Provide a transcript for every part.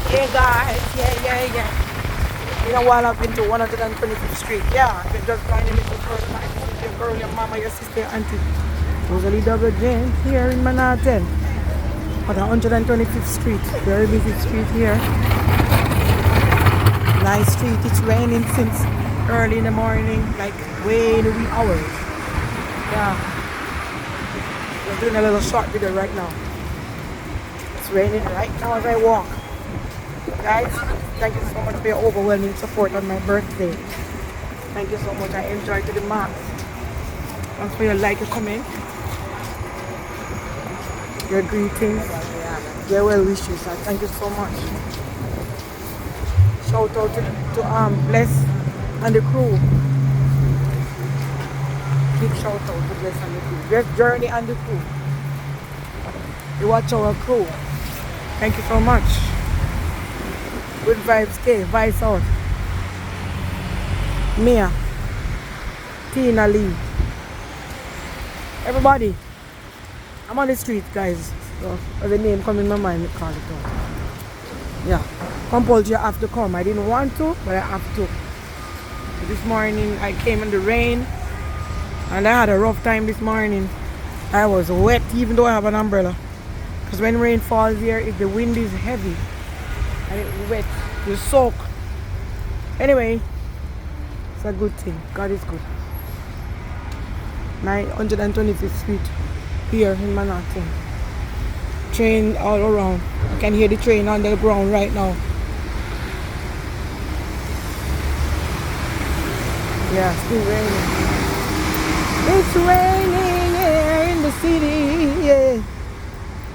Hey guys, yeah. You know what? I've been to 125th Street. Yeah, I've been just going a little further back to see your girl, your mama, your sister, your auntie. Rosalie Double Jane here in Manhattan. At 125th Street. Very busy street here. Nice street. It's raining since early in the morning, like way in the wee hours. Yeah. We're doing a little short video right now. It's raining right now as I walk. Guys, thank you so much for your overwhelming support on my birthday. Thank you so much. I enjoyed to the max. Thanks for your like, your comment, your greetings, your well wishes. Thank you so much. Shout out to Bless and the crew. Big shout out to Bless and the crew. Bless Journey and the crew. You watch our crew. Thank you so much. Good vibes, K, Vice out. Mia, Tina Lee. Everybody, I'm on the street, guys. So, as the name come in my mind, I call it out. Yeah, compulsory, I have to come. I didn't want to, but I have to. This morning, I came in the rain, and I had a rough time this morning. I was wet, even though I have an umbrella. Because when rain falls here, if the wind is heavy, and it's wet, you soak. Anyway, it's a good thing. God is good. 125th Street here in Manhattan. Train all around. You can hear the train on the ground right now. Yeah, still raining. It's raining here in the city. Yeah.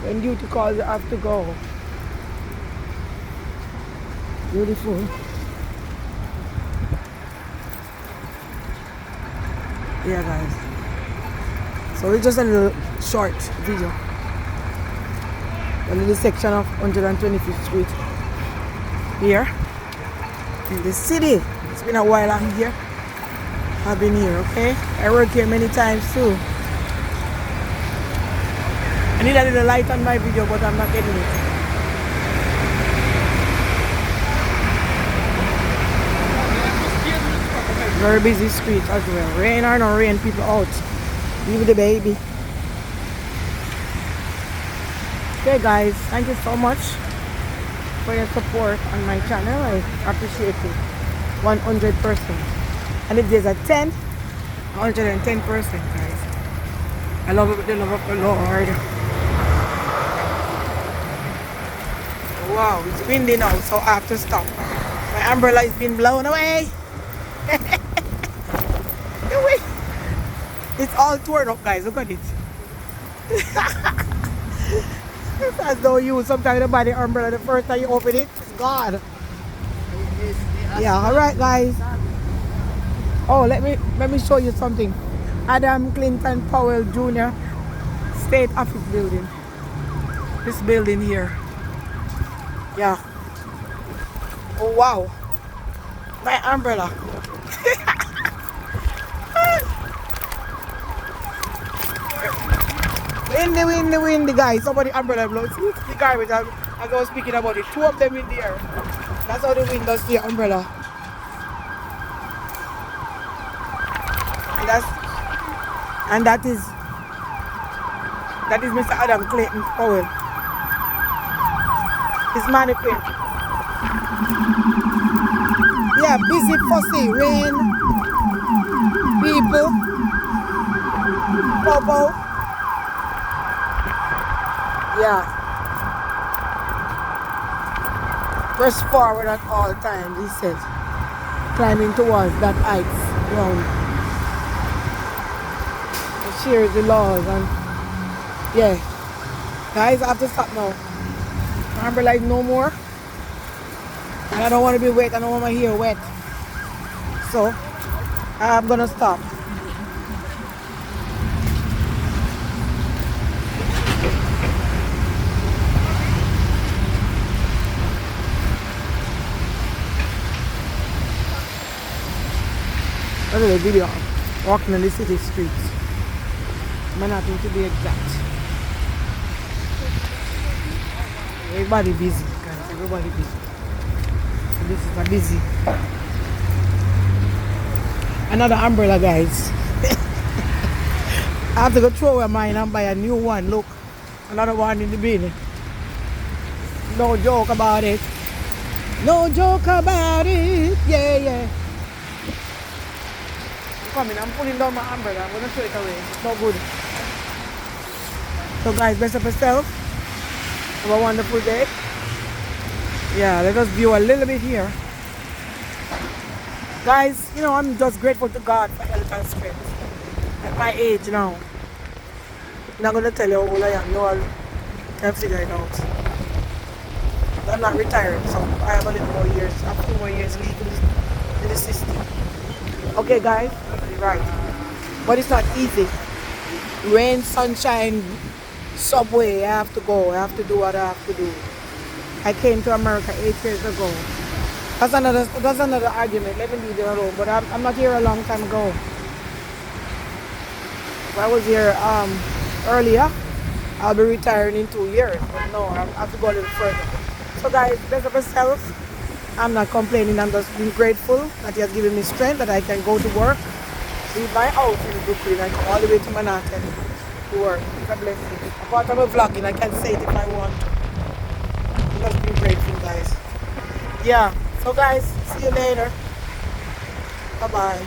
When duty calls, you have to go. Beautiful. Yeah, guys. So it's just a little short video. A little section of 125th Street here in the city. It's been a while I'm here. I've been here, okay? I work here many times too. I need a little light on my video, but I'm not getting it. Very busy street as well. Rain or no rain, people out. Leave the baby. Okay guys, thank you so much for your support on my channel. I appreciate it 100%. And if there's a 10, 110%, guys. I love it with the love of the Lord. Wow, it's windy now, so I have to stop. My umbrella is being blown away. It's all torn up, guys. Look at it. It's as though you sometimes you buy the umbrella the first time you open it, it's gone. Yeah, alright guys. Oh, let me show you something. Adam Clinton Powell Jr. State Office building. This building here. Yeah. Oh wow. My umbrella. Windy, guys. Somebody umbrella blows. See the garbage as I was speaking about it. Two of them in the air. That's how the wind does the umbrella. And that is Mr. Adam Clayton Powell. His mannequin. Yeah, busy, fussy, rain, people, Popo. Yeah. Press forward at all times, he said. Climbing towards that height ground. And share the laws and yeah. Guys, I have to stop now. My umbrella is no more. And I don't want to be wet, I don't want my hair wet. So I'm gonna stop. Another video walking on the city streets. Manhattan to be exact. Everybody busy, guys. Everybody busy. This is a busy. Another umbrella, guys. I have to go throw away mine and buy a new one. Look, another one in the bin. No joke about it. No joke about it. Yeah, yeah. I'm coming. I'm pulling down my umbrella. I'm gonna throw it away. It's not good. So, guys, best of yourself. Have a wonderful day. Yeah, let us view a little bit here. Guys, you know, I'm just grateful to God for health and strength. At my age now. I'm not going to tell you how old I am. You all can figure it out. I'm not retired, so I have a little more years, a few more years legally in the system. Okay, guys? Right. But it's not easy. Rain, sunshine, subway, I have to go. I have to do what I have to do. I came to America 8 years ago. That's another argument. Let me leave it alone. But I'm not here a long time ago. If I was here earlier, I'll be retiring in 2 years. But no, I have to go a little further. So guys, best of yourself. I'm not complaining. I'm just being grateful that He has given me strength, that I can go to work, leave my house in Brooklyn and come all the way to Manhattan to work. It's a blessing. Apart from vlogging, I can say it if I want to. I'm just being grateful, guys. Yeah. So guys, see you later. Bye-bye.